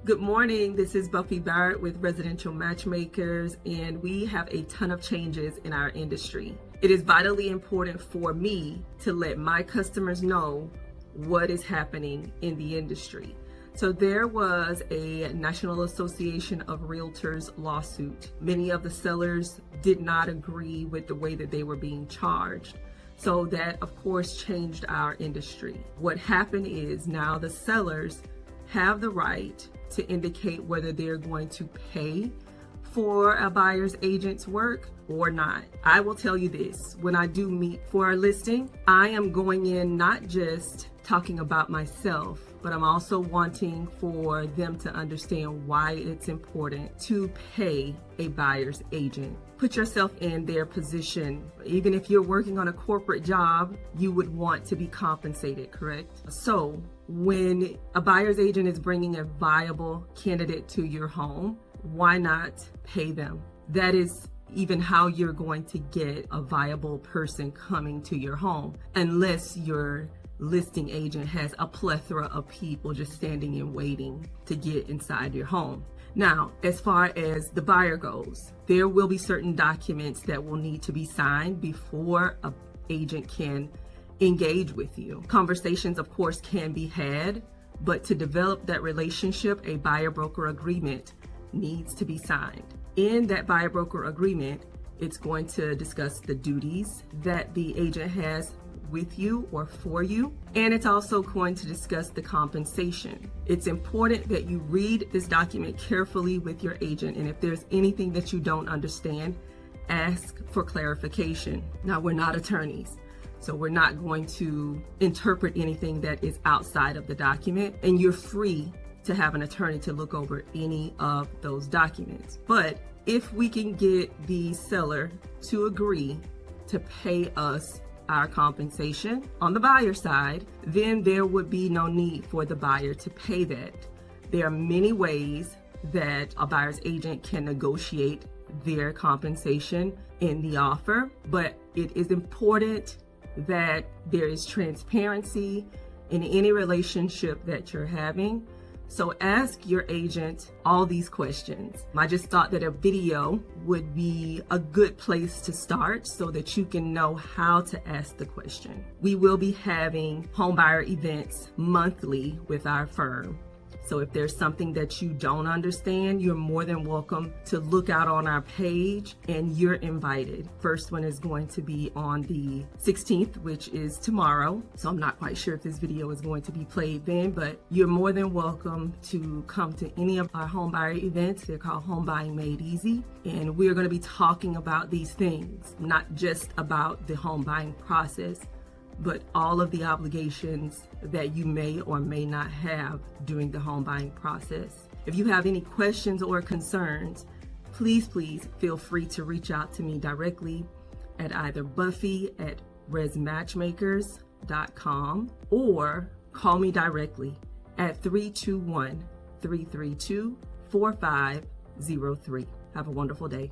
Good morning, this is Buffy Barrett with Residential Matchmakers, and we have a ton of changes in our industry. It is vitally important for me to let my customers know what is happening in the industry. So there was a National Association of Realtors lawsuit. Many of the sellers did not agree with the way that they were being charged. So that, of course, changed our industry. What happened is now the sellers have the right to indicate whether they're going to pay for a buyer's agent's work or not. I will tell you this, when I do meet for a listing, I am going in not just talking about myself, but I'm also wanting for them to understand why it's important to pay a buyer's agent. Put yourself in their position. Even if you're working on a corporate job, you would want to be compensated, correct? So when a buyer's agent is bringing a viable candidate to your home, why not pay them? That is even how you're going to get a viable person coming to your home, unless your listing agent has a plethora of people just standing and waiting to get inside your home. Now, as far as the buyer goes, there will be certain documents that will need to be signed before an agent can engage with you. Conversations, of course, can be had, but to develop that relationship, a buyer-broker agreement needs to be signed. In that buyer-broker agreement, it's going to discuss the duties that the agent has with you or for you, and it's also going to discuss the compensation. It's important that you read this document carefully with your agent, and if there's anything that you don't understand, ask for clarification. Now, we're not attorneys, so we're not going to interpret anything that is outside of the document, and you're free to have an attorney to look over any of those documents. But if we can get the seller to agree to pay us our compensation on the buyer side, then there would be no need for the buyer to pay that. There are many ways that a buyer's agent can negotiate their compensation in the offer, but it is important that there is transparency in any relationship that you're having. So ask your agent all these questions. I just thought that a video would be a good place to start so that you can know how to ask the question. We will be having homebuyer events monthly with our firm. So if there's something that you don't understand, you're more than welcome to look out on our page, and you're invited. First one is going to be on the 16th, which is tomorrow. So I'm not quite sure if this video is going to be played then, but you're more than welcome to come to any of our homebuyer events. They're called Home Buying Made Easy. And we're going to be talking about these things, not just about the home buying process, but all of the obligations that you may or may not have during the home buying process. If you have any questions or concerns, please feel free to reach out to me directly at either buffy@resmatchmakers.com or call me directly at 321-332-4503. Have a wonderful day.